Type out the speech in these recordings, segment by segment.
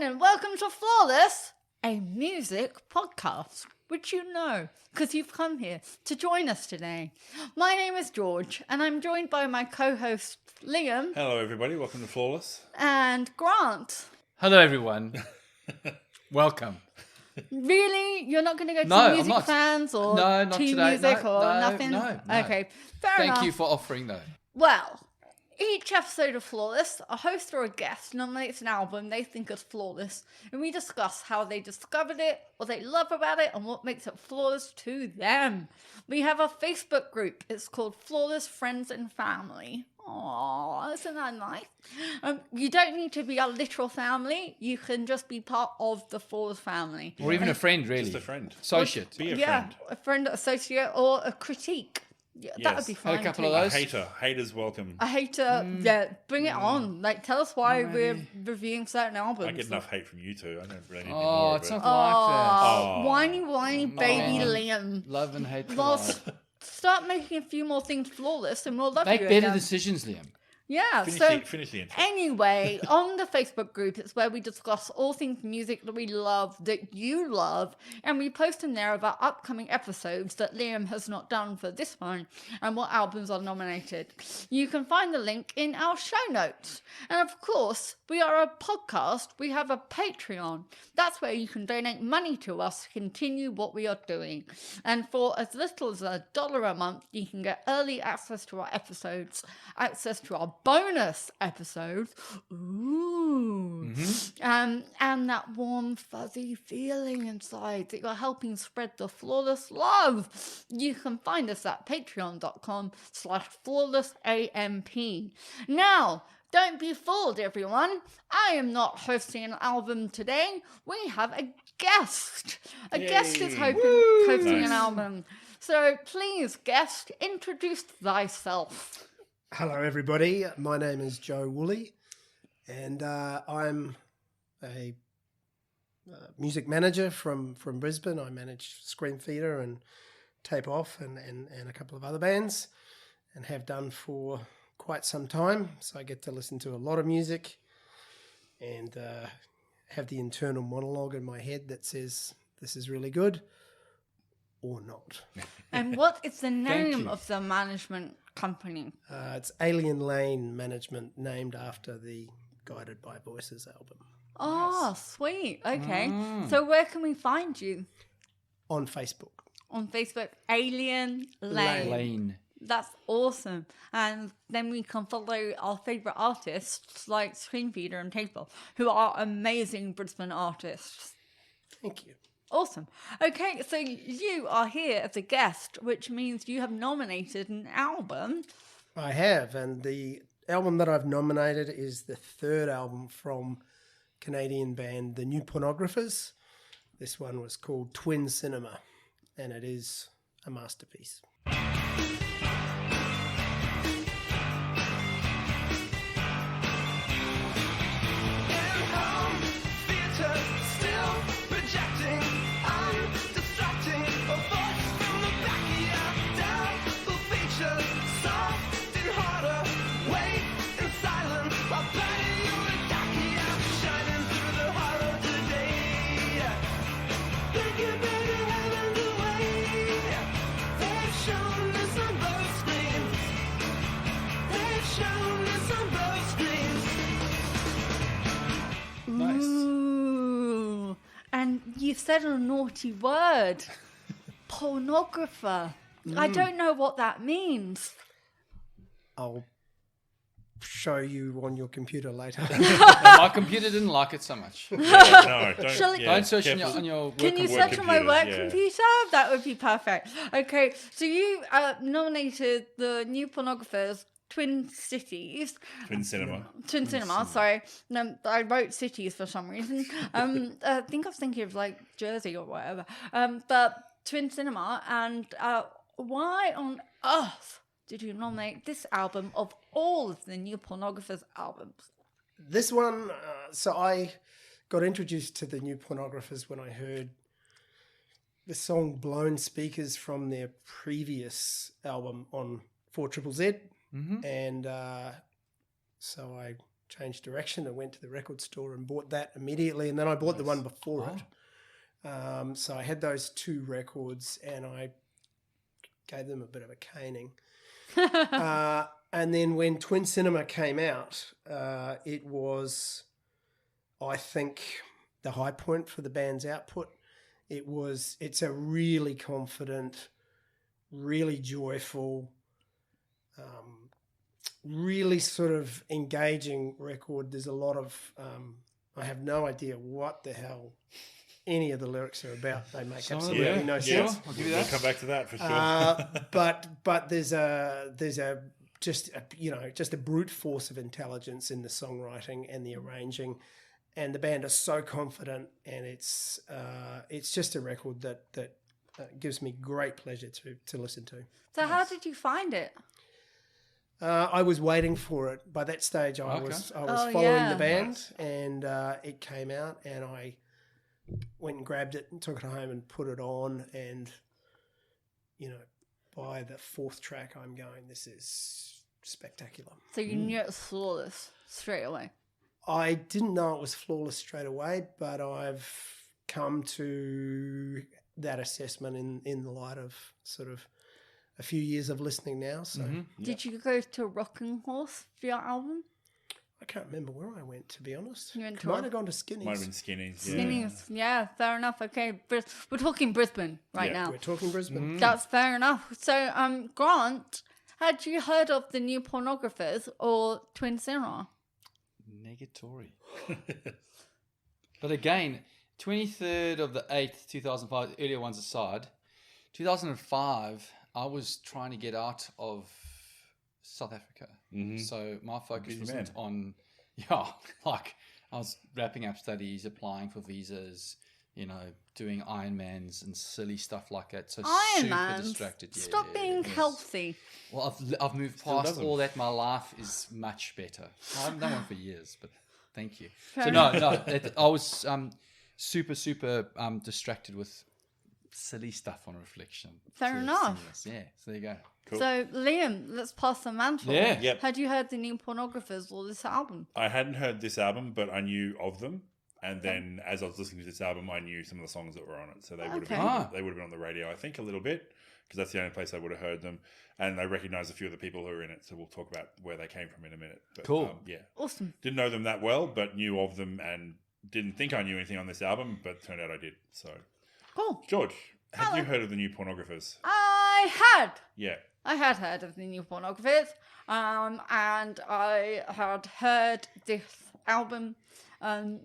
and welcome to Flawless, a music podcast, which you know, because you've come here to join us today. My name is George, and I'm joined by my co-host, Liam. Hello, everybody. Welcome to Flawless. And Grant. Hello, everyone. Welcome. Really? You're not going to go to No, music I'm not. fans or No, not to today. music No, or no, nothing? no. Okay, fair enough. Thank you for offering, though. Well, each episode of Flawless, a host or a guest nominates an album they think is flawless, and we discuss how they discovered it, what they love about it, and what makes it flawless to them. We have a Facebook group. It's called Flawless Friends and Family. Aww, isn't that nice? You don't need to be a literal family. You can just be part of the Flawless family. Or even a friend, really. Just a friend. Associate. Be a Yeah, friend. a friend, associate, or a critique. Yeah, that would Yes. be Had fine. a couple too. of A those. hater. Haters welcome. A hater, yeah, bring it on. Like, tell us why we're reviewing certain albums. I get enough hate from you two. I don't really need any Oh, more of it's it. not like Oh, whiny baby Liam. that. Love and hate. Well, collide. start making a few more things flawless and we'll love Make you better again. decisions, Liam. Yeah, Finish the intro. Anyway, on the Facebook group, it's where we discuss all things music that we love, that you love, and we post in there about upcoming episodes that Liam has not done for this one and what albums are nominated. You can find the link in our show notes. And of course, we are a podcast. We have a Patreon. That's where you can donate money to us to continue what we are doing. And for as little as $1 a month, you can get early access to our episodes, access to our bonus episodes, and that warm fuzzy feeling inside that you're helping spread the flawless love. You can find us at patreon.com/flawlessamp. Now, don't be fooled, everyone. I am not hosting an album today. We have a guest. A guest is hosting an album. So please, guest, introduce thyself. Hello, everybody. My name is Joe Woolley, and I'm a music manager from Brisbane. I manage Scream Theatre and Tape Off and a couple of other bands, and have done for quite some time. So I get to listen to a lot of music and have the internal monologue in my head that says, this is really good or not. And what is the name you. of the management company? It's Alien Lane Management, named after the Guided by Voices album. Oh, sweet. Okay. So where can we find you? On Facebook. On Facebook, Alien Lane. Lane. That's awesome. And then we can follow our favourite artists like Screen Feeder and Table, who are amazing Brisbane artists. Thank you. Awesome. Okay, so you are here as a guest, which means you have nominated an album. I have, and the album that I've nominated is the third album from Canadian band The New Pornographers. This one was called Twin Cinema, and it is a masterpiece. Ooh. And you said a naughty word. Pornographer. I don't know what that means. I'll show you on your computer later. My computer didn't like it so much. No, don't. Shall- Don't search on your work Can you computer. search on my work computers, yeah. computer? That would be perfect. Okay, so you nominated the New Pornographers Twin Cities. Twin Cinema. Twin Cinema, sorry. No, I wrote cities for some reason. I think I was thinking of like Jersey or whatever. But Twin Cinema, and why on earth did you nominate this album of all of the New Pornographers albums? This one, so I got introduced to the New Pornographers when I heard the song Blown Speakers from their previous album on 4ZZZ. And so I changed direction and went to the record store and bought that immediately. And then I bought the one before it. So I had those 2 records and I gave them a bit of a caning. And then when Twin Cinema came out, it was, I think, the high point for the band's output. It's a really confident, really joyful, really sort of engaging record. There's a lot of, I have no idea what the hell any of the lyrics are about. They make absolutely no sense. I'll give you We'll that. come back to that for sure. But there's just a brute force of intelligence in the songwriting and the arranging, and the band are so confident, and it's just a record that gives me great pleasure to listen to. So how did you find it? I was waiting for it. By that stage, I was following the band, and it came out, and I went and grabbed it and took it home and put it on, and by the 4th track, I'm going, this is spectacular. So you knew it was flawless straight away. I didn't know it was flawless straight away, but I've come to that assessment in the light of sort of a few years of listening now. So Did you go to Rocking Horse for your album? I can't remember where I went, to be honest. You went to Might have gone to Skinny's. Might have been Skinny's. Yeah. Skinnies. Yeah, fair enough. Okay, we're talking Brisbane right Yeah. now. We're talking Brisbane. That's fair enough. So, Grant, had you heard of the new Pornographers or Twin Cinema? Negatory. But again, 23rd of the 8th, 2005, earlier ones aside, 2005, I was trying to get out of South Africa. So my focus Busy wasn't man. on, I was wrapping up studies, applying for visas, doing Ironmans and silly stuff like that. So Iron super Man. distracted. Stop being healthy. Well, I've moved Still past doesn't. all that. My life is much better. I haven't done one for years, but thank you. Fair So no, I was super distracted with silly stuff on reflection. Fair to enough. seniors. Yeah, so there you go. Cool. So, Liam, let's pass the mantle. Yeah. Yep. Had you heard the new Pornographers or this album? I hadn't heard this album, but I knew of them. And then as I was listening to this album, I knew some of the songs that were on it. So they would have Okay. been they would have been on the radio, I think, a little bit, because that's the only place I would have heard them. And I recognise a few of the people who are in it, so we'll talk about where they came from in a minute. But, Cool. Yeah. Awesome. Didn't know them that well, but knew of them and didn't think I knew anything on this album, but turned out I did. So, Cool. George, have you heard of the new Pornographers? I Yeah. had heard of the new Pornographers, and I had heard this album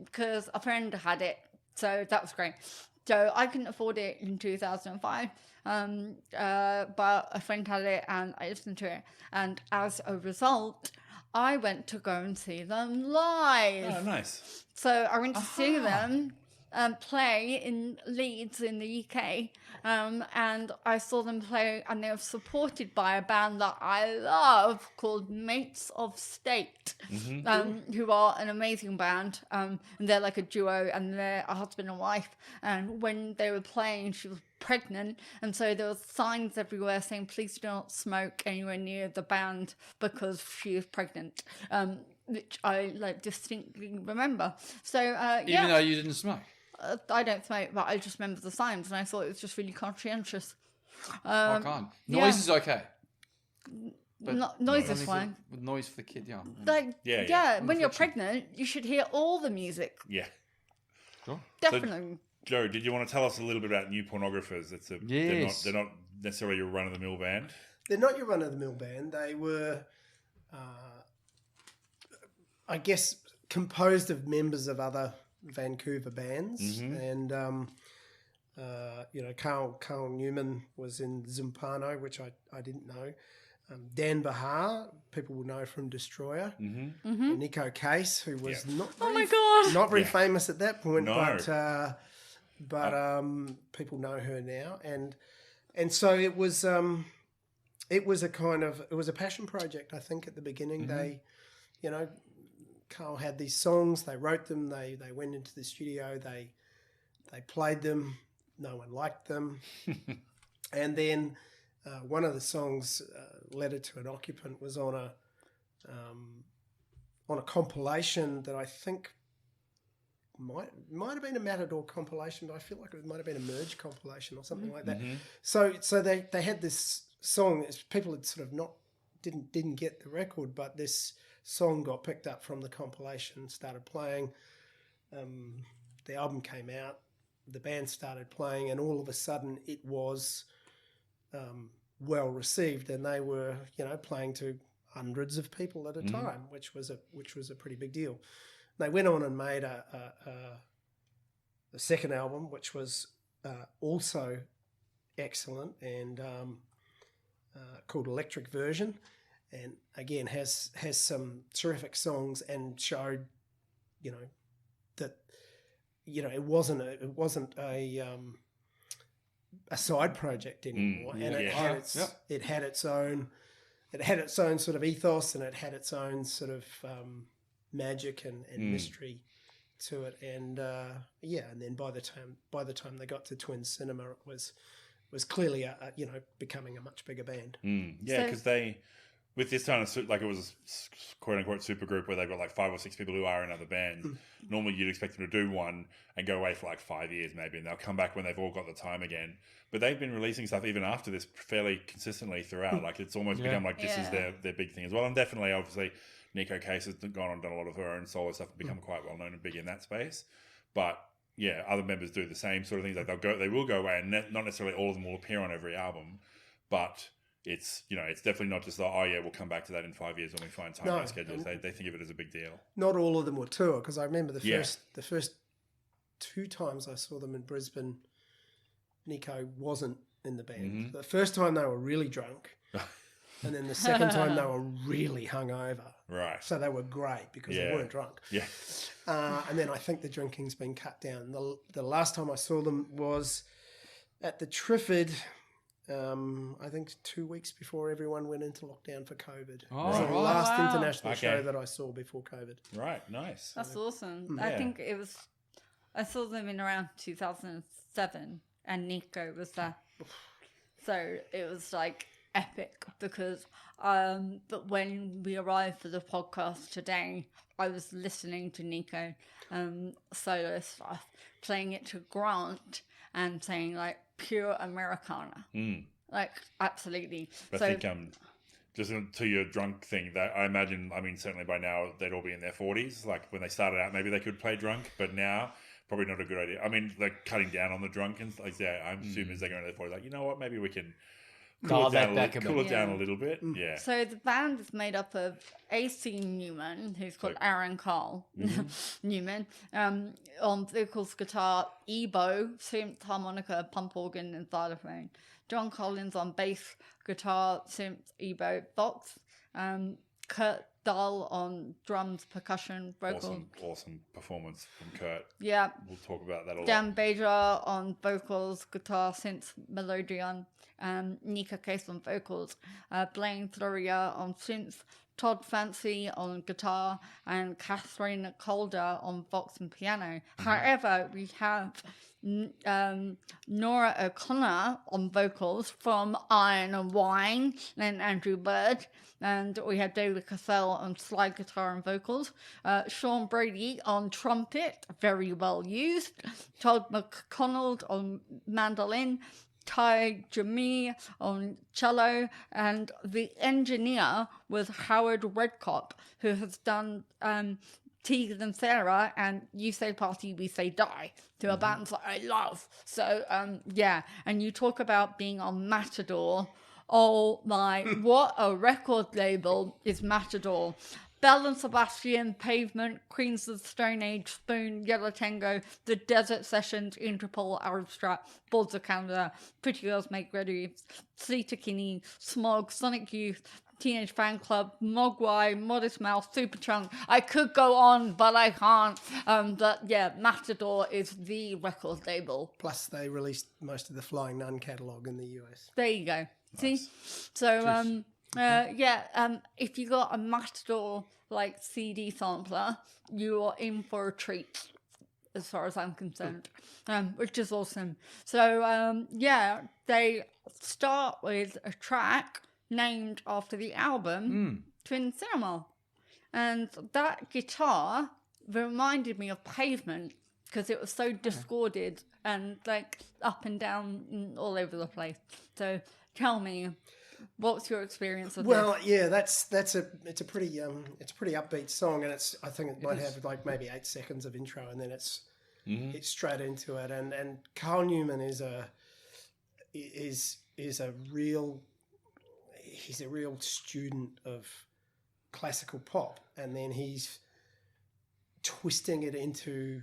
because a friend had it, so that was great. So I couldn't afford it in 2005, but a friend had it and I listened to it, and as a result, I went to go and see them live. Oh, nice. So I went to see them play in Leeds in the UK, and I saw them play, and they were supported by a band that I love called Mates of State, who are an amazing band, and they're like a duo, and they're a husband and wife, and when they were playing, she was pregnant, and so there were signs everywhere saying please do not smoke anywhere near the band because she is pregnant, which I distinctly remember. So Even though you didn't smoke. I don't smoke, but I just remember the signs, and I thought it was just really conscientious. I can't. Noise is okay. But Noise is something fine. with noise for the kid, yeah. Yeah. When you're pregnant, you should hear all the music. Yeah. Sure. Definitely. Joe, did you want to tell us a little bit about new Pornographers? Yes. They're not necessarily your run-of-the-mill band. They're not your run-of-the-mill band. They were, I guess, composed of members of other Vancouver bands, and Carl Newman was in Zumpano, which I didn't know. Dan Bahar, people will know from Destroyer. And Nico Case, who was not very famous at that point, No. but people know her now, and so it was a passion project. I think at the beginning they, Carl had these songs, they wrote them, they went into the studio, they played them, no one liked them, and then one of the songs, "Letter to an Occupant," was on on a compilation that I think might have been a Matador compilation, but I feel like it might have been a Merge compilation or something like that. So they had this song. People had sort of didn't get the record, but this song got picked up from the compilation, started playing. The album came out, the band started playing, and all of a sudden it was well received, and they were playing to hundreds of people at a time, which was a pretty big deal. They went on and made a second album, which was also excellent and called Electric Version, and again has some terrific songs, and showed that it wasn't a side project anymore, and it had its own sort of ethos, and it had its own sort of magic and mystery to it, and and then by the time they got to Twin Cinema, it was clearly becoming a much bigger band. Because they, with this kind of like, it was a quote unquote supergroup where they've got like 5 or 6 people who are in other bands. Normally you'd expect them to do one and go away for like 5 years maybe, and they'll come back when they've all got the time again. But they've been releasing stuff even after this fairly consistently throughout. Like, it's almost become like this is their big thing as well. And definitely, obviously, Nico Case has gone on and done a lot of her own solo stuff and become quite well known and big in that space. But yeah, other members do the same sort of things. Like they will go away, and not necessarily all of them will appear on every album, but it's it's definitely not just like, we'll come back to that in 5 years when we find time in our schedules. They think of it as a big deal. Not all of them will tour, because I remember the first 2 times I saw them in Brisbane, Nico wasn't in the band. The first time they were really drunk, and then the second time they were really hungover. Right. So they were great because they weren't drunk. Yeah. And then I think the drinking's been cut down. The last time I saw them was at the Triffid, I think 2 weeks before everyone went into lockdown for COVID. It was the last international show that I saw before COVID. Right, nice. That's awesome. I think I saw them in around 2007, and Nico was there. So it was like epic, because but when we arrived for the podcast today, I was listening to Nico solo stuff, playing it to Grant and saying like pure Americana. Like, absolutely. I think just to your drunk thing, that I imagine, certainly by now they'd all be in their 40s. Like, when they started out, maybe they could play drunk, but now probably not a good idea. They're cutting down on the drunk, and like, I'm assuming as they go into their 40s, like, you know what, maybe we can cool it down a little bit. Yeah. So the band is made up of AC Newman, who's called Aaron Carl Newman, on vocals, guitar, Ebo, synth, harmonica, pump organ, and xylophone. John Collins on bass, guitar, synth, Ebo, Vox. Kurt Dahl on drums, percussion, vocal. Awesome performance from Kurt. Yeah. We'll talk about that a lot. Dan Bader on vocals, guitar, synth, melodeon. Nika Case on vocals. Blaine Floria on synth. Todd Fancy on guitar, and Catherine Calder on vox and piano. However, we have Nora O'Connor on vocals from Iron and Wine, and Andrew Bird, and we have David Cassell on slide guitar and vocals, Sean Brady on trumpet, very well used, Todd McConnell on mandolin, Ty Jamie on cello, and the engineer was Howard Redcop, who has done Teague and Sarah and You Say Party, We Say Die, to a band that I love. So, and you talk about being on Matador. Oh my, what a record label is Matador. Bell and Sebastian, Pavement, Queens of the Stone Age, Spoon, Yellow Tango, The Desert Sessions, Interpol, Arab Strap, Boards of Canada, Pretty Girls Make Ready, Sleater Kinney, Smog, Sonic Youth, Teenage Fan Club, Mogwai, Modest Mouse, Superchunk. I could go on, but I can't. But yeah, Matador is the record label. Plus, they released most of the Flying Nun catalogue in the US. There you go. Nice. See? So, if you got a Matador like CD sampler, you are in for a treat, as far as I'm concerned, which is awesome. So they start with a track named after the album Twin Cinema, And that guitar reminded me of Pavement because it was so discorded and like up and down and all over the place. So tell me, what's your experience of Well, this? yeah, it's a pretty upbeat song, and I think it might have like maybe 8 seconds of intro, and then it's straight into it. And Carl Newman is a real student of classical pop, and then he's twisting it into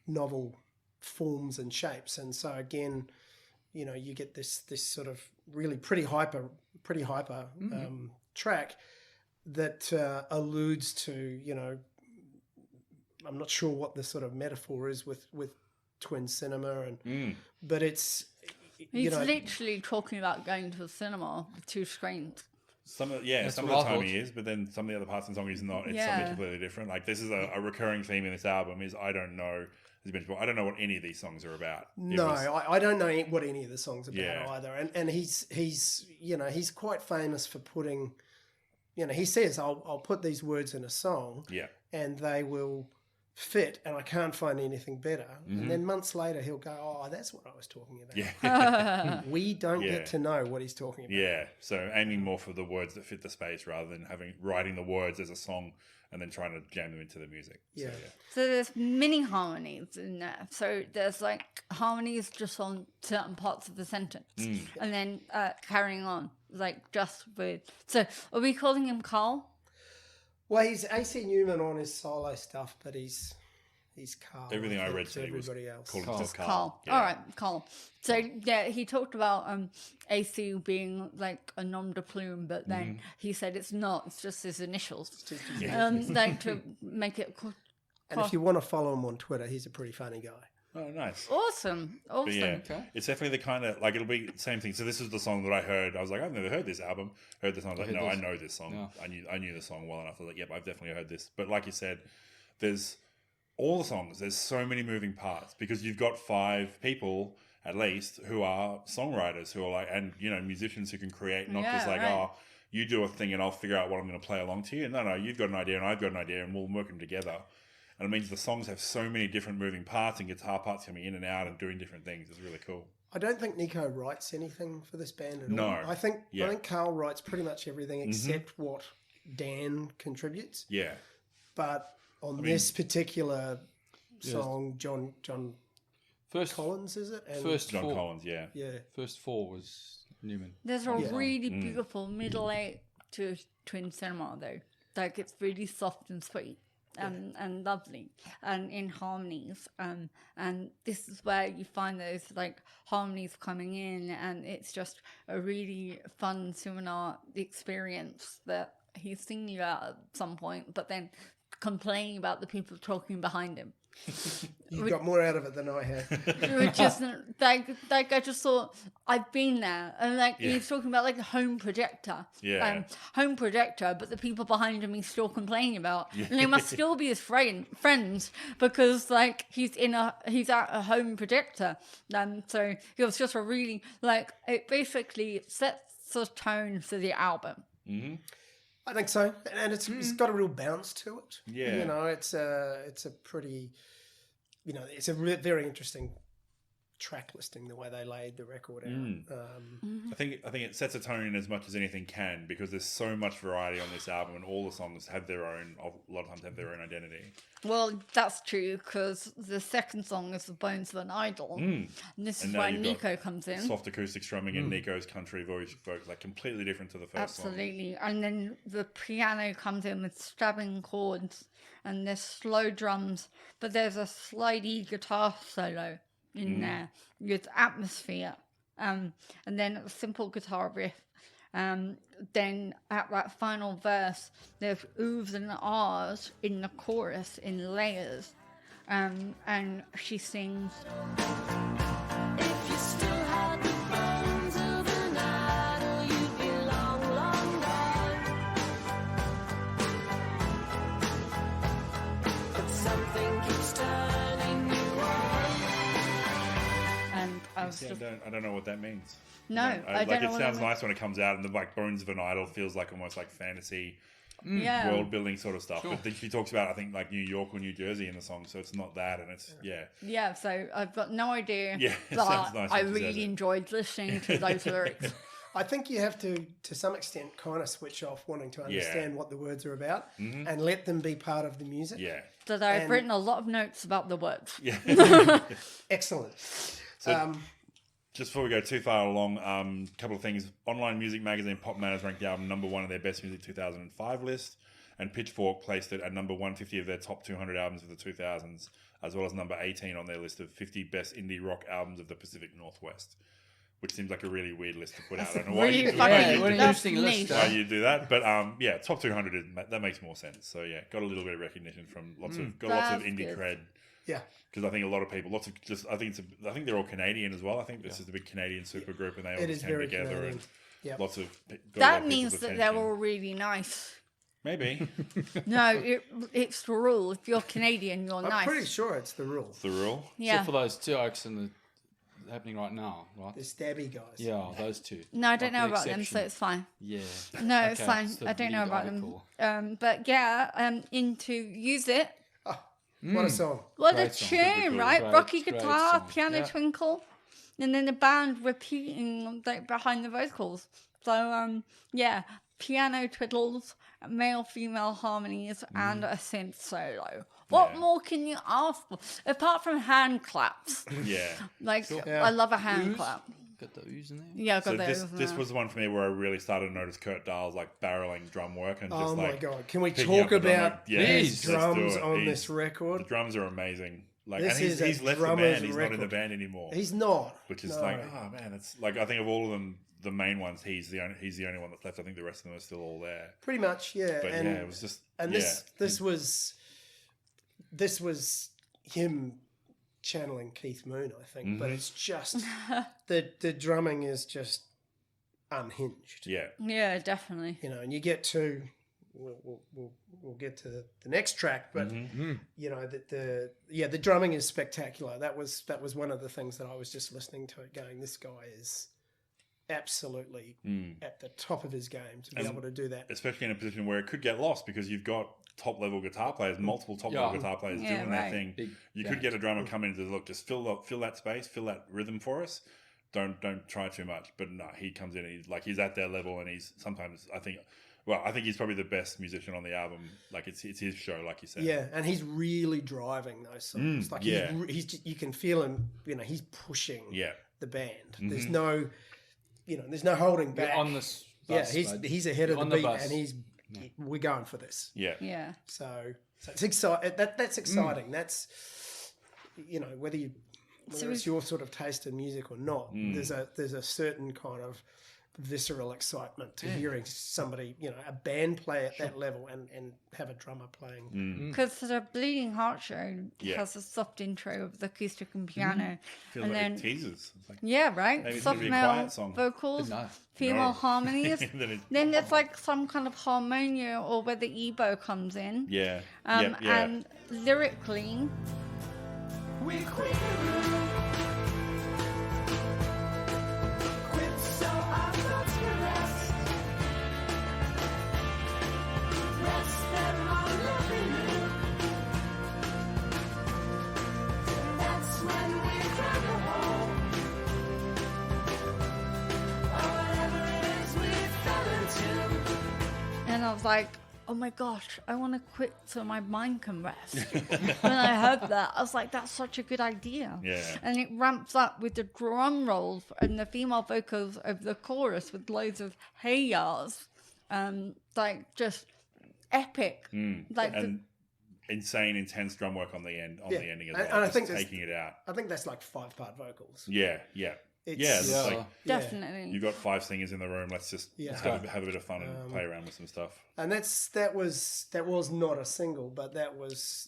novel forms and shapes. And so again, you get this sort of really pretty hyper track that alludes to, I'm not sure what the sort of metaphor is with twin cinema, but it's He's literally talking about going to the cinema with 2 screens. Some of the time he is, but then some of the other parts of the song he's not. It's something completely different. Like this is a recurring theme in this album is I don't know what any of these songs are about. I don't know what any of the songs are about Yeah. either. And he's quite famous for putting, he says I'll put these words in a song, and they will fit, and I can't find anything better. And then months later he'll go, oh, that's what I was talking about. Yeah. We don't get to know what he's talking about. Yeah. So aiming more for the words that fit the space rather than writing the words as a song and then trying to jam them into the music. Yeah. So there's mini harmonies in there. So there's like harmonies just on certain parts of the sentence, and then carrying on like just with. So are we calling him Carl? Well, he's AC Newman on his solo stuff, but he's Carl. Everything I think, read to said he was everybody else. calling himself Just Carl. Carl. Yeah. All right, Carl. So yeah, he talked about AC being like a nom de plume, but then he said it's not. It's just his initials. Like to make it. And if you want to follow him on Twitter, he's a pretty funny guy. Oh, nice. Awesome. But yeah, Okay. it's definitely the kind of, like, it'll be the same thing. So this is the song that I heard. I was like, I've never heard this album. Heard this song. I was like, no, I know this song. Yeah. I knew the song well enough. I was like, yep, I've definitely heard this. But like you said, there's all the songs. There's so many moving parts because you've got 5 people at least who are songwriters who are like, and musicians who can create, not just like, oh, you do a thing and I'll figure out what I'm going to play along to you. No, you've got an idea and I've got an idea and we'll work them together. And it means the songs have so many different moving parts and guitar parts coming in and out and doing different things. It's really cool. I don't think Nico writes anything for this band at all. No. I think Carl writes pretty much everything except what Dan contributes. Yeah. But on this particular song, John Collins, is it? And John Collins, yeah. Yeah. First 4 was Newman. There's a really beautiful middle 8 to Twin Cinema though. Like it's really soft and sweet. And lovely and in harmonies and this is where you find those like harmonies coming in, and it's just a really fun seminar experience that he's singing about at some point but then complaining about the people talking behind him. You got more out of it than I had. Which isn't like I just thought I've been there, and he's talking about like a home projector, home projector, but the people behind him he's still complaining about, and they must still be his friends because like he's at a home projector, so it was just a really it basically sets the tone for the album. Mm-hmm. I think so, and it's got a real bounce to it. Yeah, it's a pretty, it's a very interesting track listing the way they laid the record out. I think it sets a tone in as much as anything can because there's so much variety on this album, and all the songs have a lot of times have their own identity. Well, that's true because the second song is The Bones of an Idol, and this is where Nico comes in. Soft acoustic strumming and Nico's country voice, like completely different to the first song. Absolutely, and then the piano comes in with stabbing chords, and there's slow drums, but there's a slidey guitar solo in there with atmosphere, and then a simple guitar riff. Then at that final verse, there's oohs and ahs in the chorus in layers, and she sings. If you still had the bones of an idol, you'd be long, long gone. But something keeps turning you on. And I was just, I don't know what that means. No, I don't know It what sounds that nice when it comes out, and the Bones of an Idol feels like almost like fantasy Yeah. world building sort of stuff. Sure. But then she talks about, I think, like New York or New Jersey in the song, so it's not that, and it's Yeah, so I've got no idea. Yeah, it but sounds nice I when she says really it. enjoyed listening to those lyrics. I think you have to some extent, kind of switch off wanting to understand what the words are about and let them be part of the music. yeah. That I've And- written a lot of notes about the words. Yeah. Excellent. So, just before we go too far along, a couple of things. Online music magazine Pop Matters ranked the album number 1 of their Best Music 2005 list, and Pitchfork placed it at number 150 of their top 200 albums of the 2000s, as well as number 18 on their list of 50 best indie rock albums of the Pacific Northwest, which seems like a really weird list to put out. I don't know why really you fucking- Yeah, what an that's interesting list. niche. why you do that, but yeah, top 200 that makes more sense. So yeah, got a little bit of recognition from lots of That's indie good. cred. Yeah. Because I think a lot of people, I think they're all Canadian as well. I think this is the big Canadian supergroup, and they all It just is came very together Canadian. and Yep. lots of. got a lot That of means people's that they're attention. all really nice. Maybe No, it's the rule. If you're Canadian, you're I'm nice. pretty sure it's the rule. it's the rule. Yeah. Except for those 2 oaks happening right now, right? The stabby guys. Yeah, those 2. No, I don't Like know the about them, so exception. it's fine. Yeah. No, it's Okay, fine. it's the I don't know lead about article. them. But yeah, into Use It. What a song. What Great a song. tune, Super cool. right? Great- Rocky great guitar, song. piano Yeah. twinkle, and then the band repeating like behind the vocals. So yeah, piano twiddles, male female harmonies, and a synth solo. What Yeah. more can you ask for? Apart from hand claps. Yeah. Like Yeah. I love a hand Ooze? clap. Got the ooze in there. Yeah, I got So those. this was the one for me where I really started to notice Kurt Dahl's like barreling drum work and just Oh my like God. Can we picking talk up the drum, about like, yeah, his Please, let's do drums it. on He's- this record? The drums are amazing. Like, This and is a he's left the drummer's band. He's not in the record. band anymore. He's not. Which is No. like, oh man, it's like I think of all of them, the main ones, he's the only one that's left. I think the rest of them are still all there. Pretty much, yeah. But and yeah, it was just and this was him channeling Keith Moon, I think. But it's just the drumming is just unhinged. yeah, Yeah, definitely. You know, and you get to we'll get to the next track, but Mm-hmm. you know the drumming is spectacular. That was one of the things that I was just listening to it, going, this guy is absolutely at the top of his game to be able to do that. especially in a position where it could get lost because you've got top level guitar players, multiple top level Yeah. guitar players Yeah, doing right. their thing. Big You band. could get a drummer come in and just look, just fill that space, fill that rhythm for us. Don't try too much. But no, he comes in and he's at their level, and he's sometimes I think he's probably the best musician on the album. Like it's his show, like you said. Yeah, and he's really driving those songs. Like yeah. he's you can feel him. You know, he's pushing Yeah. the band. There's no, there's no holding You're back. on this yeah, bus, mate. he's ahead of You're the on beat, bus. and we're going for this. Yeah. Yeah. So it's exciting. That's exciting. That's whether it's your sort of taste in music or not. There's a certain kind of visceral excitement to hearing somebody, a band play at that level and have a drummer playing. Because the Bleeding Heart show Yeah. has a soft intro of the acoustic and piano. Feels And like then- it teases. It's like, Yeah, right? Maybe it's Soft gonna be a male quiet song. vocals, No. female No. harmonies. Then it- Then there's like some kind of harmonia or where the Ebo comes in. yeah. Yeah. yeah. And lyrically, We quit. Quit so our thoughts can rest. Rest them on loving you. That's when we cry home. Or whatever it is we fell into. and I was like, oh my gosh, I want to quit so my mind can rest. When I heard that, I was like, that's such a good idea. Yeah. And it ramps up with the drum rolls and the female vocals of the chorus with loads of hey yas. Like just epic. Like and insane, intense drum work on the end, on Yeah. the ending as And- well. and I just think that's- taking it out. I think that's like 5-part vocals. Yeah, yeah, It's- yeah. It's Yeah. like definitely. you've got 5 singers in the room. Let's just Yeah. have a bit of fun and play around with some stuff. And that was not a single, but that was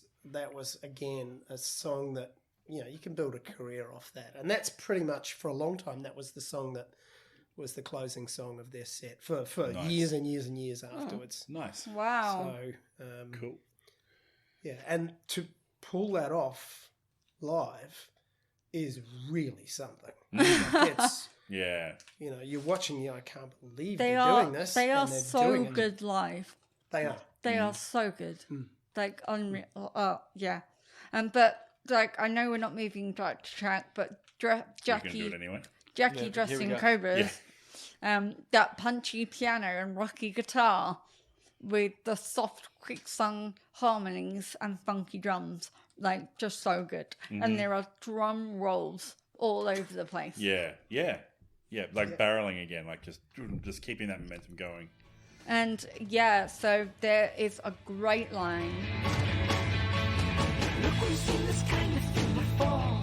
again a song that you can build a career off that, and that's pretty much for a long time that was the song that was the closing song of their set for Nice. years and years and years afterwards. Nice, Wow. So cool. yeah, and to pull that off live is really something. Like it's Yeah, you're watching, I can't believe They they're are doing this. they are and they're so doing it. good live. They are. They are so good. Like, unreal. Yeah. But, like, I know we're not moving track to track, but You can do Jackie it anyway. Yeah, here dressed we in go. Cobras, that punchy piano and rocky guitar with the soft, quick sung harmonies and funky drums, like, just so good. And there are drum rolls all over the place. Yeah. Like barreling again, like just keeping that momentum going. And yeah, so there is a great line. Look, we've seen this kind of thing before.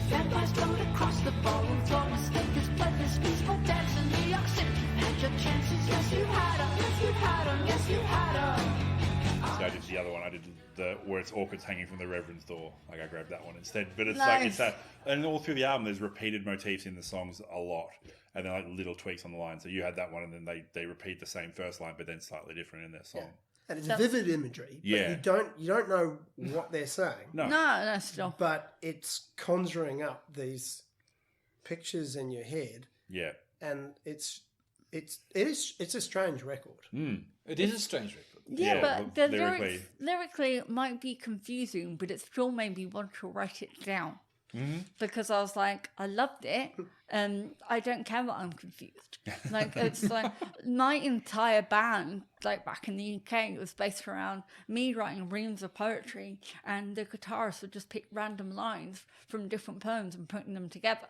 Vampires float across the ballroom floor. Mistake this bloodless peaceful dance in New York City. Had your chances, yes you had them, yes you had them, yes you had them. So I did the other one. I did the where it's orchids hanging from the Reverend's door. Like I grabbed that one instead. But it's like it's Nice. that, and all through the album, there's repeated motifs in the songs a lot, and then like little tweaks on the line. So you had that one, and then they repeat the same first line, but then slightly different in their song. And it's That's- vivid imagery. Yeah. But you don't know what they're saying. No, still. But it's conjuring up these pictures in your head, Yeah. and it's a strange record. It is a strange record. Yeah, Yeah, but the lyrically. lyrically might be confusing, but it still made me want to write it down. Because I was like, I loved it, and I don't care what I'm confused. Like, it's like my entire band, like back in the UK, was based around me writing reams of poetry, and the guitarist would just pick random lines from different poems and putting them together.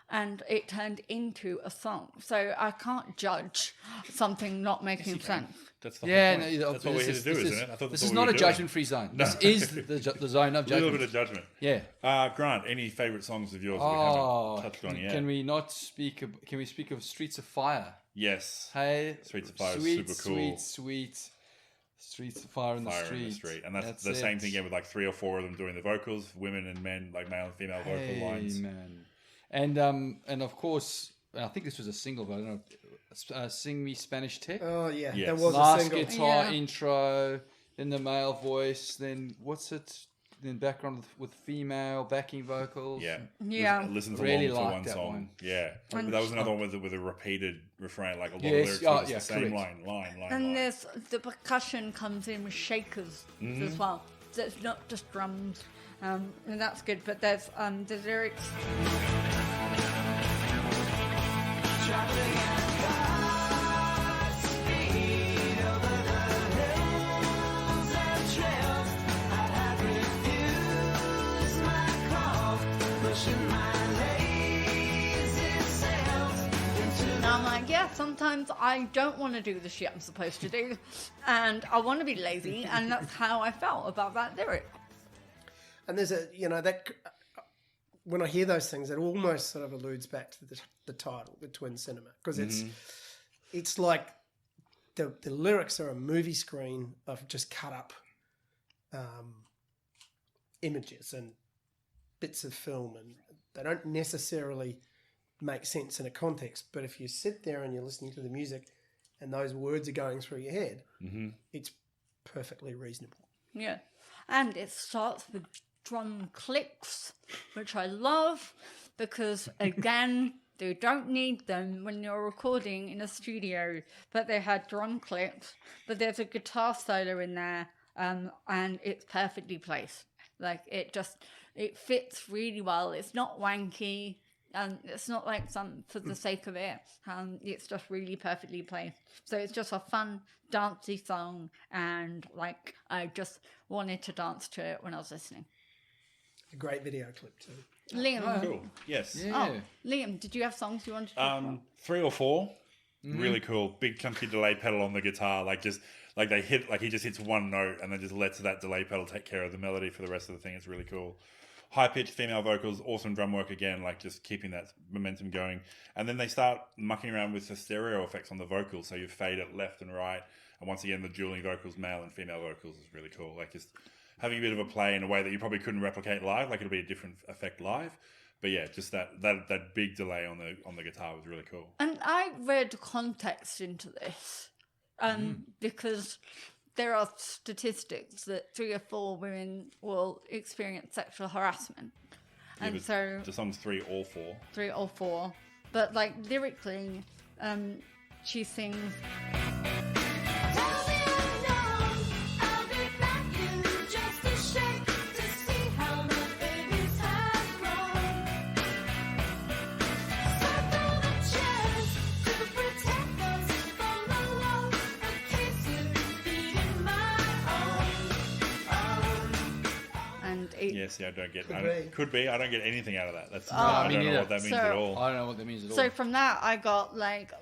And it turned into a song. So I can't judge something not making sense. That's the Yeah, whole point. no, That's what we're here to do, isn't it? I thought this that's is what not we a were doing. judgment-free zone. This is the zone of A little judgment. bit of judgment. Yeah. Grant, any favourite songs of yours that we Oh, haven't touched on yet? can we not speak? Can we speak of Streets of Fire? Yes. Hey, Streets of Fire is sweet, super cool. sweet Streets of Fire in the Fire street. in the street. And that's the same thing again with like 3 or 4 of them doing the vocals, women and men, like male and female vocal lines. Man. And of course, I think this was a single, but I don't know. Sing Me Spanish Tech. Oh yeah, Yes. there was a Last single. guitar Yeah. intro, then the male voice, then what's it? Then background with female backing vocals. Yeah. Yeah. Listens Really along to like one that song. one. Yeah. And- But that was another one with a repeated refrain, like a lot Yes, of lyrics oh, were just yeah, the same correct. line. And there's the percussion comes in with shakers as well. So it's not just drums, and that's good. But there's the lyrics. And I'm like, yeah, sometimes I don't want to do the shit I'm supposed to do, and I want to be lazy, and that's how I felt about that lyric. And there's that when I hear those things, it almost sort of alludes back to the title, the Twin Cinema, because it's like the lyrics are a movie screen of just cut up images and bits of film, and they don't necessarily make sense in a context. But if you sit there and you're listening to the music and those words are going through your head, it's perfectly reasonable. Yeah, and it starts with drum clicks, which I love because again, they don't need them when you're recording in a studio, but they had drum clicks. But there's a guitar solo in there, and it's perfectly placed. Like it fits really well. It's not wanky. And it's not like some for the sake of it. It's just really perfectly placed. So it's just a fun, dancey song, and like I just wanted to dance to it when I was listening. A great video clip too. Liam, Cool. Yes. Yeah. oh, Liam, did you have songs you wanted to talk about? 3 or 4. Really cool. Big chunky delay pedal on the guitar. Like he just hits one note and then just lets that delay pedal take care of the melody for the rest of the thing. It's really cool. High pitched female vocals, awesome drum work again, like just keeping that momentum going. And then they start mucking around with the stereo effects on the vocals. So you fade it left and right. And once again, the dueling vocals, male and female vocals, is really cool. Like just having a bit of a play in a way that you probably couldn't replicate live. Like it'll be a different effect live. But yeah, just that big delay on the guitar was really cool. And I read context into this because there are statistics that 3 or 4 women will experience sexual harassment. Yeah, And but so the song's 3 or 4. 3 or 4. But like lyrically, she sings. Tell me Yeah, see, I don't get. Could be. I don't get anything out of that. That's. me I don't know neither. what that means So- at all. I don't know what that means at all. So from that, I got like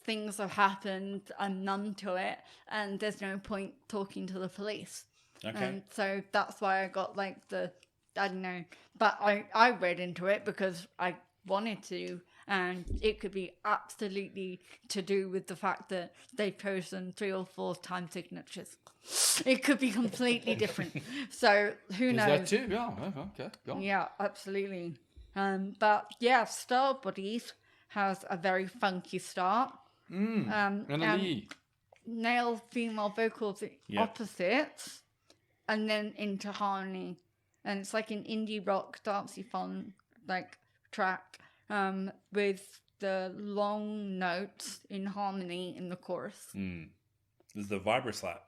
things have happened. I'm numb to it, and there's no point talking to the police. Okay. And so that's why I got like I don't know, but I read into it because I wanted to, and it could be absolutely to do with the fact that they've chosen 3 or 4 time signatures. It could be completely different. So who Is knows? that too? Yeah. Okay. Go on. Yeah, absolutely. But yeah, Star Bodies has a very funky start. And Male female vocals Yep. opposites, and then into harmony, and it's like an indie rock dancey fun like track with the long notes in harmony in the chorus. There's the vibra slap.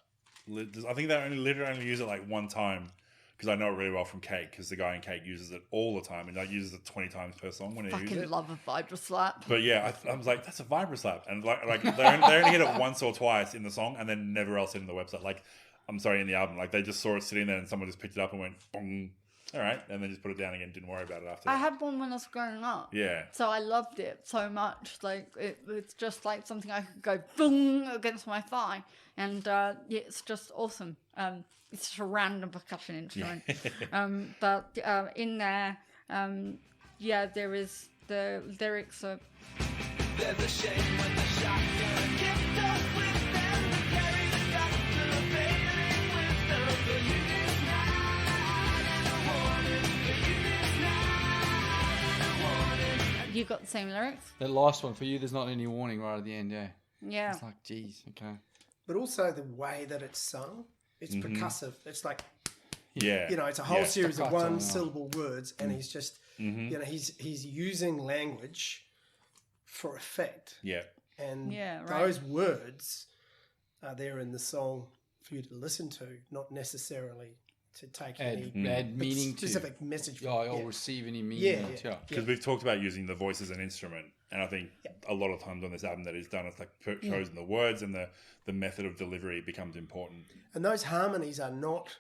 I think they only use it like one time because I know it really well from Cake because the guy in Cake uses it all the time and like uses it 20 times per song when he uses Fucking it. love a vibra slap. But yeah, I was like, that's a vibra slap, and like they only hit it once or twice in the song and then never else in the website. Like, I'm sorry, in the album, like they just saw it sitting there and someone just picked it up and went, bong, all right, and then just put it down again. Didn't worry about it after. I that. had one when I was growing up. Yeah. So I loved it so much. Like it's just like something I could go boom against my thigh, and it's just awesome. It's just a random percussion instrument. But in there, there is the lyrics are. There's a shame when the shotgun kicked us with them to carry the doctor, failing wisdom. The unit's not and a warning. The unit's not and a warning. You got the same lyrics? That last one for you, there's not any warning right at the end, yeah. Yeah. It's like, geez, okay. But also the way that it's sung, it's percussive. It's like, Yeah. it's a whole series of Staccato, one yeah. syllable words, and he's just, he's using language for effect. Yeah. And Yeah, right. those words are there in the song for you to listen to, not necessarily to take any Add meaning to. specific message. Or receive any meaning. Yeah. Because we've talked about using the voice as an instrument, and I think a lot of times on this album that is done, it's like chosen the words and the method of delivery becomes important. And those harmonies are not,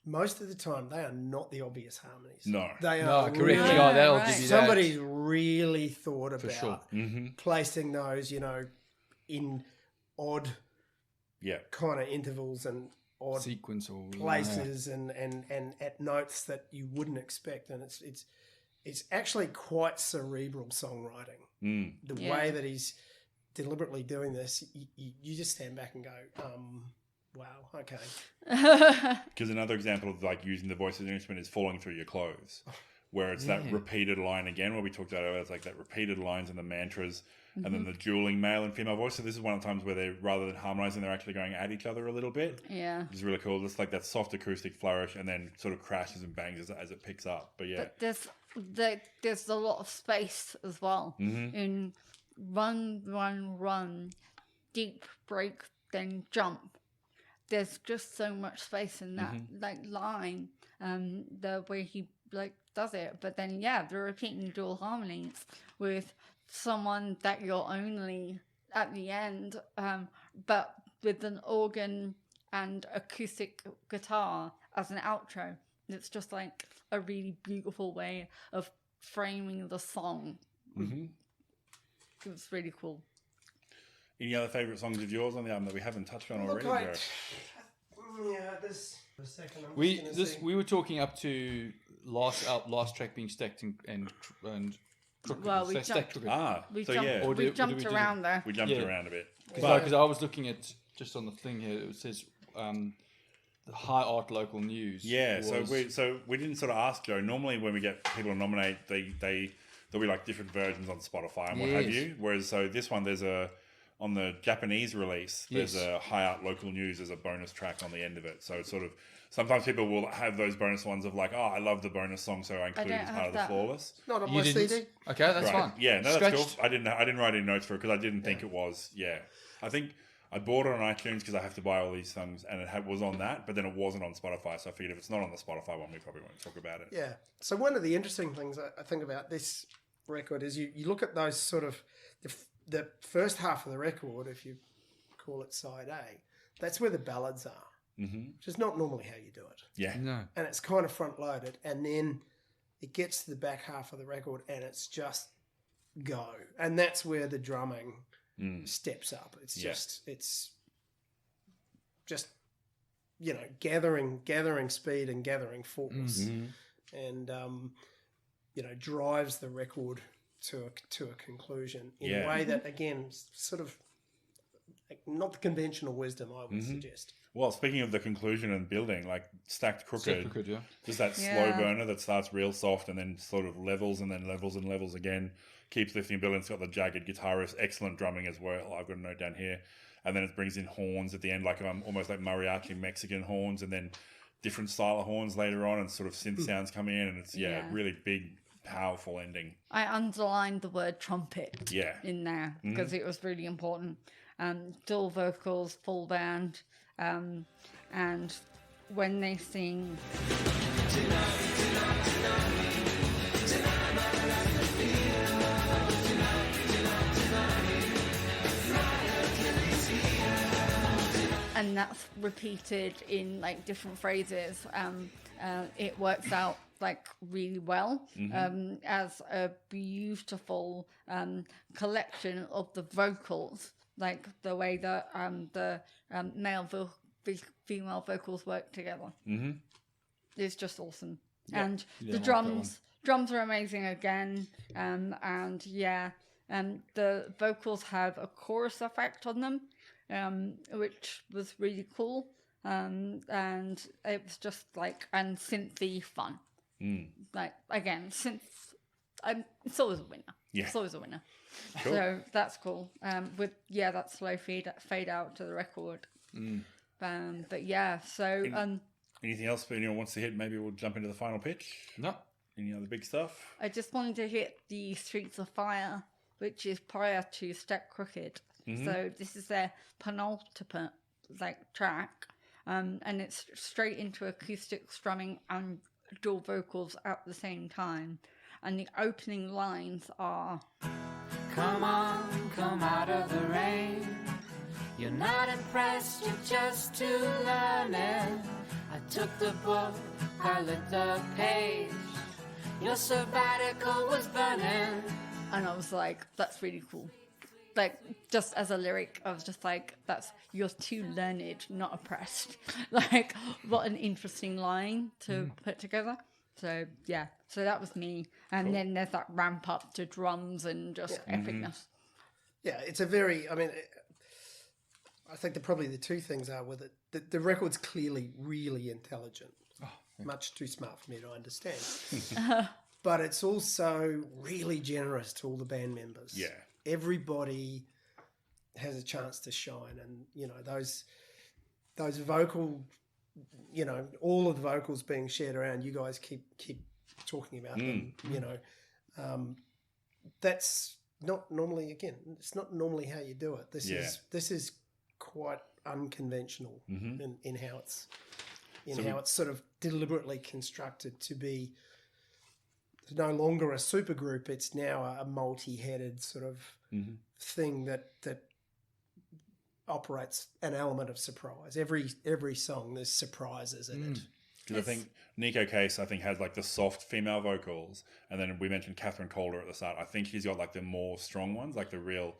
most of the time, they are not the obvious harmonies. No. They No, are correct. really, Yeah, that'll right. give you somebody's really thought about sure. placing those, in odd Yeah. kind of intervals and that odd sequence or places and at notes that you wouldn't expect, and it's actually quite cerebral songwriting. The way that he's deliberately doing this, you just stand back and go, wow, okay. Because another example of like using the voice as an instrument is Falling Through Your Clothes, where it's that repeated line again, what we talked about earlier. It's like that repeated lines and the mantras, and then the dueling male and female voice. So this is one of the times where they, rather than harmonizing, they're actually going at each other a little bit. Yeah. Which is really cool. It's like that soft acoustic flourish, and then sort of crashes and bangs as it picks up. But yeah, But there's a lot of space as well in run, run, run, deep break, then jump. There's just so much space in that line, the way he does it. But then the repeating dual harmonies with someone that you're only at the end, but with an organ and acoustic guitar as an outro. It's just like a really beautiful way of framing the song. It's really cool. any other favorite songs of yours on the album that we haven't touched on already? Joe? This for a second. I'm just gonna see. We were talking up to last track being stacked and crooked. Well, we stacked jumped- crooked. We so jumped, yeah, Or we did jumped we do- around there. we jumped Yeah. around a bit. Because I was looking at just on the thing here, it says the High Art Local News. Yeah, was- so we didn't sort of ask Joe. Normally, when we get people to nominate, there'll be like different versions on Spotify and what have Yes. you. Whereas, so this one, there's on the Japanese release, there's Yes. a High Art Local News as a bonus track on the end of it. So it's sort of, sometimes people will have those bonus ones of like, oh, I love the bonus song, so I include it don't as part have of the that. Flawless. Not on You my didn't? CD. Okay, that's Right. fine. Yeah, no, that's Scratched- cool. I didn't write any notes for it because I didn't think it was. Yeah, I think I bought it on iTunes because I have to buy all these songs, and it was on that, but then it wasn't on Spotify. So I figured if it's not on the Spotify one, we probably won't talk about it. Yeah. So one of the interesting things I think about this record is you look at those sort of the first half of the record, if you call it side A, that's where the ballads are. which is not normally how you do it. Yeah. No. And it's kind of front loaded, and then it gets to the back half of the record, and it's just go, and that's where the drumming steps up. It's just gathering speed and gathering force, and drives the record to a conclusion in a way that, again, sort of not the conventional wisdom I would suggest. Well, speaking of the conclusion and building, like Stacked Crooked, just that slow Yeah. burner that starts real soft and then sort of levels and then levels and levels again, keeps lifting and building. It's got the jagged guitar riffs, excellent drumming as well. I've got a note down here. And then it brings in horns at the end, like almost like mariachi Mexican horns, and then different style of horns later on, and sort of synth sounds come in, and it's really big, powerful ending. I underlined the word trumpet Yeah. in there because it was really important. Dual vocals, full band, and when they sing. And that's repeated in like different phrases. It works out like really well as a beautiful collection of the vocals, like the way that the female vocals work together. It's just awesome. Yeah. And Yeah, the I like that drums are amazing again. And the vocals have a chorus effect on them. Which was really cool, and it was just like synthy fun. Like again, synth. It's always a winner. Yeah. It's always a winner. Cool. So that's cool. With that slow fade out to the record. But yeah, so Anything else anyone wants to hit? Maybe we'll jump into the final pitch. No. Any other big stuff? I just wanted to hit the Streets of Fire, which is prior to Stacked Crooked. So this is their penultimate track, and it's straight into acoustic strumming and dual vocals at the same time. And the opening lines are, Come on, come out of the rain. You're not impressed, you're just too learning. I took the book, I lit the page. Your sabbatical was burning. and I was like, that's really cool. Like, just as a lyric, I was just like, you're too learned, not oppressed. Like, what an interesting line to put together. So, yeah. So that was me. And then there's that ramp up to drums and just epicness. Yeah, it's a very, I mean, I think probably the two things are with it. The record's clearly really intelligent. Much too smart for me to understand. But it's also really generous to all the band members. Yeah. Everybody has a chance to shine, and those vocal, all of the vocals being shared around. You guys keep talking about them. That's not normally. Again, it's not normally how you do it. This is quite unconventional in how it's how it's sort of deliberately constructed to be. It's no longer a supergroup. It's now a multi-headed sort of thing that operates an element of surprise. Every song, there's surprises in it. Because I think Nico Case, has like the soft female vocals, and then we mentioned Catherine Calder at the start. I think she's got like the more strong ones, like the real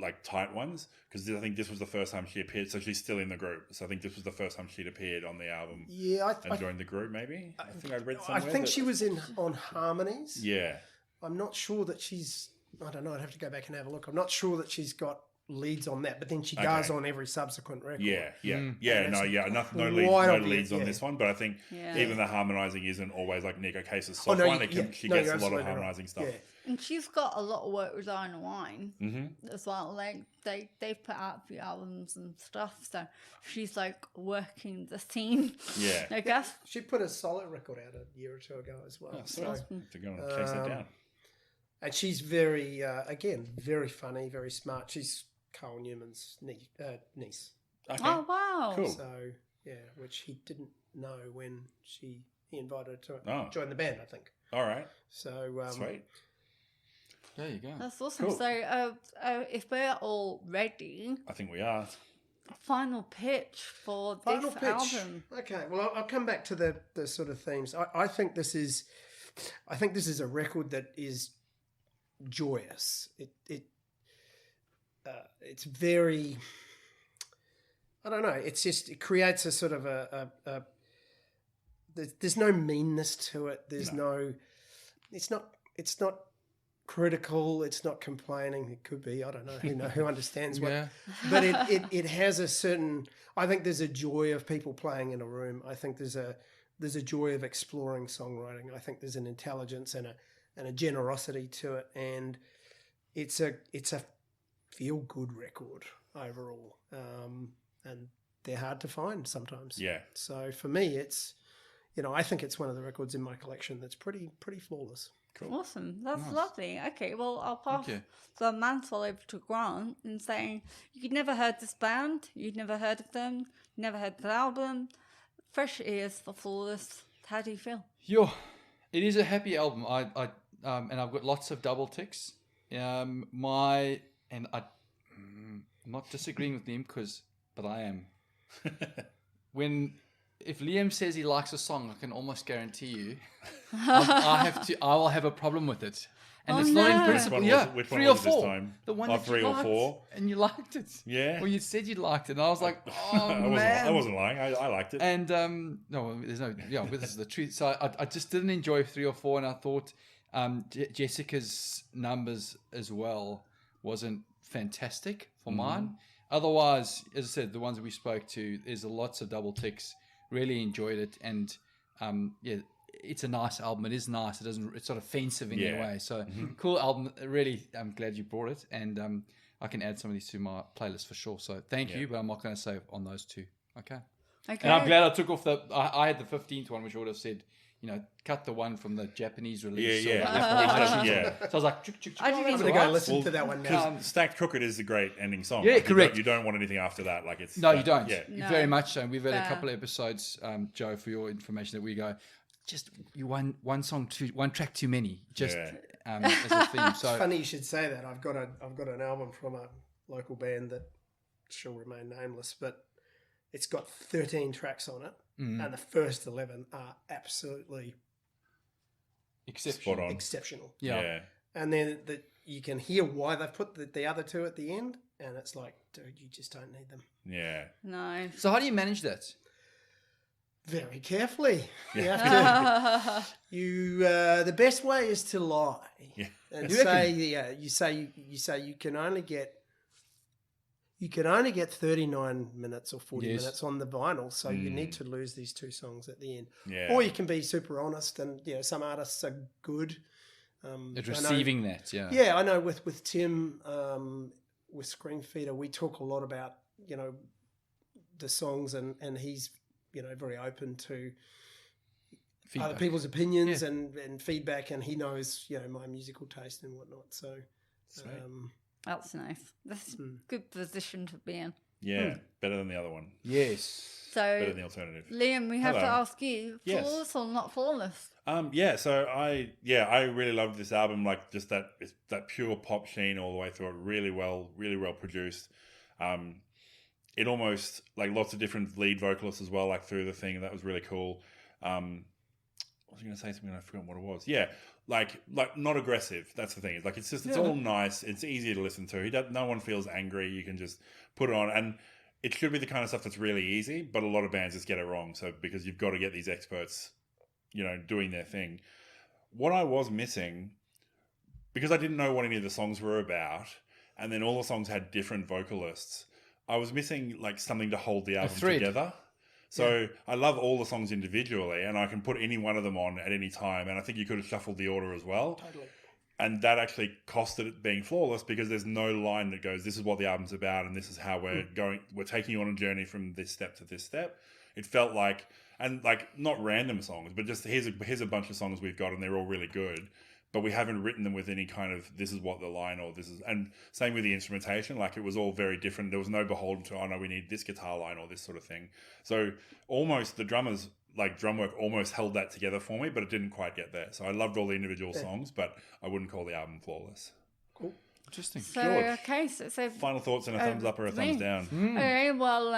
like tight ones, because I think this was the first time she appeared, so she's still in the group. So I think this was the first time she'd appeared on the album. Yeah, and joined the group. Maybe I think I read somewhere. I think she was on harmonies. Yeah, I'm not sure that she's. I don't know. I'd have to go back and have a look. I'm not sure that she's got leads on that, but then she does on every subsequent record. No leads on this one, but I think even the harmonizing isn't always like Nico Case's soft one. She gets a lot of harmonizing stuff. Yeah. And she's got a lot of work with Iron Wine as well. Like they've put out a few albums and stuff, so she's like working the scene. Yeah, I guess She put a solid record out a year or two ago as well. to go and chase that down. And she's very, again, very funny, very smart. She's Carl Newman's niece. Okay. Oh wow! Cool. So which he didn't know when he invited her to join the band, I think. All right. So Sweet. There you go. That's awesome. Cool. So if we're all ready, I think we are. final pitch for Final this pitch. album? Okay, well, I'll come back to the sort of themes. I think this is a record that is joyous. It's very, I don't know. It's just, it creates a sort of there's no meanness to it. There's no, it's not critical. It's not complaining. It could be. I don't know who understands what. Yeah. But it has a certain. I think there's a joy of people playing in a room. I think there's a joy of exploring songwriting. I think there's an intelligence and a generosity to it, and it's a feel good record overall. And they're hard to find sometimes. Yeah. So for me, it's, I think it's one of the records in my collection that's pretty flawless. Cool. Awesome. That's Nice. lovely. Okay, well, I'll pass Thank you. the mantle over to Grant and saying, you'd never heard this band, you'd never heard of them, never heard the album. Fresh ears for Flawless. How do you feel? It is a happy album. And I've got lots of double ticks. I'm not disagreeing with Liam but I am. If Liam says he likes a song, I can almost guarantee you, I will have a problem with it. And Oh, it's not in no. principle. Which one Three or was it this four. time? The one Oh, that 3 you or liked, 4? and you liked it. Yeah. Well, you said you liked it, and I was like, oh I man. wasn't lying. I liked it. And no, there's no, this is the truth. So I just didn't enjoy 3 or 4, and I thought Jessica's numbers as well wasn't fantastic for mine. Otherwise, as I said, the ones that we spoke to, there's lots of double ticks. Really enjoyed it, and it's a nice album. It is nice. It's not offensive in any way. So cool album. Really, I'm glad you brought it, and I can add some of these to my playlist for sure. So thank you, but I'm not going to say on those two. Okay. Okay. And I'm glad I took off I had the 15th one, which I would have said, cut the one from the Japanese release. Yeah. So I was like, I didn't I'm even going to go what? listen to that one now. Because Stacked Crooked is a great ending song. Yeah, Like, correct. You don't want anything after that. Like it's No, you don't. Yeah. No. Very much so. And we've had a Fair. couple of episodes, Joe, for your information, that we go, just you one track too many, just as a theme. So Funny you should say that. I've got an album from a local band that shall remain nameless, but it's got 13 tracks on it, and the first 11 are absolutely exceptional. Spot on. exceptional. Yeah. And then you can hear why they've put the other two at the end, and it's like, dude, you just don't need them. Yeah. No. So how do you manage that? Very carefully. You have to. The best way is to lie. Yeah. And You say you can only get 39 minutes or 40 Yes. minutes on the vinyl, so you need to lose these 2 songs at the end. Yeah. Or you can be super honest, and some artists are good At I know- receiving that, Yeah, I know with Tim, with Screenfeeder, we talk a lot about, the songs, and he's, very open to feedback. other people's opinions and feedback, and he knows, my musical taste and whatnot. So, Sweet. That's nice. That's a good position to be in. Yeah. Better than the other one. Yes. Better So, than the alternative. Liam, we have to Hello. ask you, Yes. flawless or not flawless? So I really loved this album, like just that pure pop sheen all the way through it, really well produced. It almost, like, lots of different lead vocalists as well, like through the thing. That was really cool. I was going to say something and I forgot what it was. Yeah, like not aggressive. That's the thing. It's like it's all nice. It's easy to listen to. No one feels angry. You can just put it on, and it should be the kind of stuff that's really easy. But a lot of bands just get it wrong. So because you've got to get these experts, doing their thing. What I was missing, because I didn't know what any of the songs were about, and then all the songs had different vocalists, I was missing like something to hold the album thread. together. So I love all the songs individually, and I can put any one of them on at any time. And I think you could have shuffled the order as well. totally. And that actually costed it being flawless, because there's no line that goes, this is what the album's about, and this is how we're going. We're taking you on a journey from this step to this step. It felt like, and like not random songs, but just here's a bunch of songs we've got, and they're all really good. But we haven't written them with any kind of, this is what the line, or this is, and same with the instrumentation, like it was all very different. There was no beholden to, oh no, we need this guitar line or this sort of thing. So almost the drummers, like drum work, almost held that together for me, but it didn't quite get there. So I loved all the individual songs, but I wouldn't call the album flawless. Cool. Interesting. So, George. okay, so Final thoughts and a thumbs up or a thumbs me. down. Okay, well,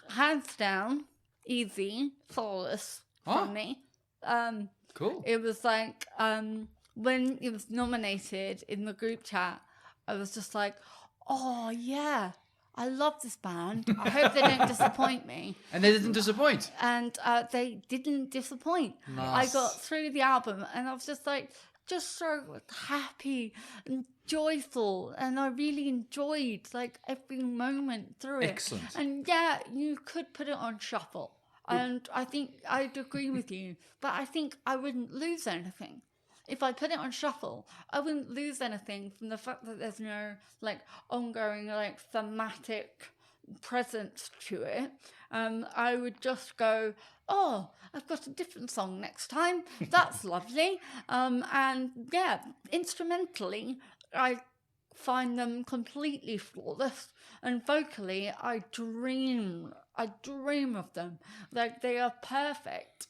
hands down, easy, flawless from me. Cool. It was like when it was nominated in the group chat, I was just like, oh yeah, I love this band. I hope they don't disappoint me. And they didn't disappoint. And they didn't disappoint. Nice. I got through the album and I was just like, just so happy and joyful, and I really enjoyed like every moment through it. Excellent. And yeah, you could put it on shuffle, and I think I'd agree with you, but I think I wouldn't lose anything. If I put it on shuffle, I wouldn't lose anything from the fact that there's no like ongoing like thematic presence to it. I would just go, oh, I've got a different song next time. That's lovely. And yeah, instrumentally, I find them completely flawless. And vocally, I dream of them. Like, they are perfect.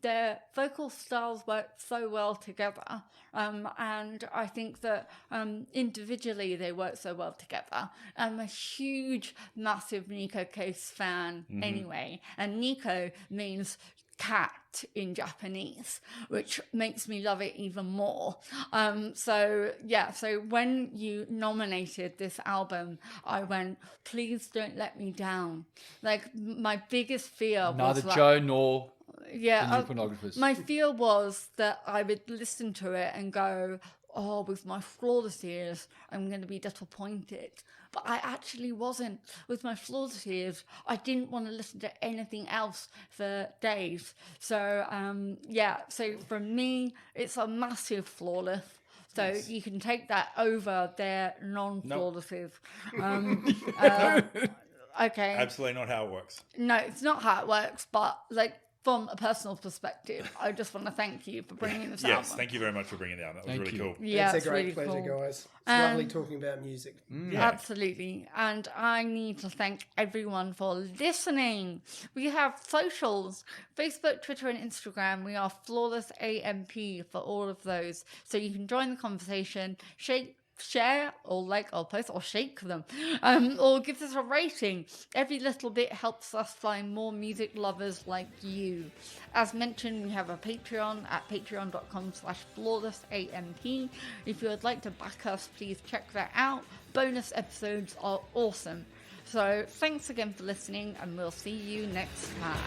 Their vocal styles work so well together. And I think that individually they work so well together. I'm a huge, massive Nico Case fan anyway. And Nico means cat in Japanese, which makes me love it even more. So when you nominated this album, I went, please don't let me down. Like, my biggest fear Neither was like, Joe nor yeah, the new Pornographers. my fear was that I would listen to it and go, oh, with my flawless ears, I'm going to be disappointed. But I actually wasn't. With my flawless ears, I didn't want to listen to anything else for days. So, so for me, it's a massive flawless. So you can take that over their non-flawlesses. Okay. Absolutely not how it works. No, it's not how it works, but like from a personal perspective, I just want to thank you for bringing this Yes, album. thank you very much for bringing it out. That was Thank really you. cool. Yeah, it's a great really pleasure, cool. guys. It's lovely talking about music. Absolutely. And I need to thank everyone for listening. We have socials, Facebook, Twitter, and Instagram. We are Flawless AMP for all of those. So you can join the conversation, share or like or post or shake them, or give us a rating. Every little bit helps us find more music lovers like you. As mentioned, we have a Patreon at patreon.com/flawlessamp. If you would like to back us, please check that out. Bonus episodes are awesome. So thanks again for listening, and we'll see you next time.